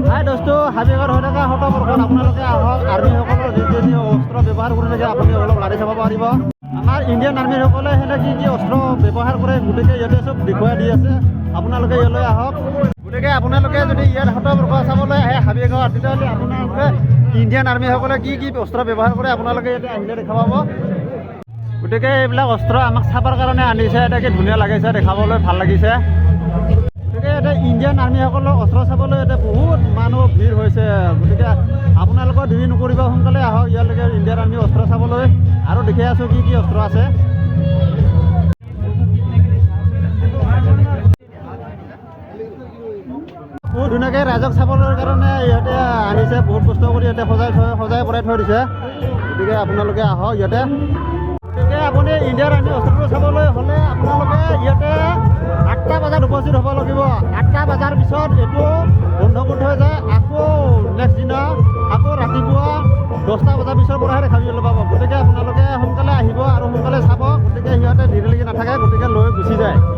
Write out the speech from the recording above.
হাই দোস্ত হাবিগড় হৈ থকা শতবৰ্ষত আপোনালোকে আহক আৰ্মীসকলৰ যি অস্ত্ৰ ব্যৱহাৰ কৰি থাকে আপুনি অলপ লাৰি চাব পাৰিব আমাৰ ইণ্ডিয়ান আৰ্মীসকলে সেনে কি কি অস্ত্ৰ ব্যৱহাৰ কৰে গতিকে ইয়াতে চব দেখুৱাই দি আছে আপোনালোকে ইয়ালৈ আহক গতিকে আপোনালোকে যদি ইয়াত শতবৰ্ষ চাবলৈ আহে হাবিগড় তেতিয়াহ'লে আপোনালোকে ইণ্ডিয়ান আৰ্মীসকলে কি কি অস্ত্ৰ ব্যৱহাৰ কৰে আপোনালোকে ইয়াতে আহিলে দেখা পাব গতিকে এইবিলাক অস্ত্ৰ আমাক চাবৰ কাৰণে আনিছে এতিয়া কি ধুনীয়া লাগিছে দেখাবলৈ ভাল লাগিছে গতিকে এতিয়া ইণ্ডিয়ান আৰ্মীসকলৰ অস্ত্ৰ চাবলৈ এতিয়া বহুত মানুহ ভিৰ হৈছে গতিকে আপোনালোকৰ দেৰি নকৰিব সোনকালে আহক ইয়ালৈকে ইণ্ডিয়ান আৰ্মী অস্ত্ৰ চাবলৈ আৰু দেখি আছোঁ কি কি অস্ত্ৰ আছে বহুত ধুনীয়াকৈ ৰাইজক চাবৰ কাৰণে ইহঁতে আনিছে বহুত কষ্ট কৰি ইয়াতে সজাই পৰাই থৈ দিছে গতিকে আপোনালোকে আহক ইয়াতে গতিকে আপুনি ইণ্ডিয়ান আৰ্মী অস্ত্ৰটো চাবলৈ হ'লে আপোনালোকে ইয়াতে 8টা বজাত উপস্থিত হ'ব লাগিব 8টা বজাৰ পিছত এইটো বন্ধ কৰি থৈ যায় আকৌ নেক্সট দিনা আকৌ ৰাতিপুৱা 10টা বজাৰ পিছৰ পৰাহে দেখাবলৈ পাব গতিকে আপোনালোকে সোনকালে আহিব আৰু সোনকালে চাব গতিকে সিহঁতে দেৰিলৈকে নাথাকে গতিকে লৈ গুচি যায়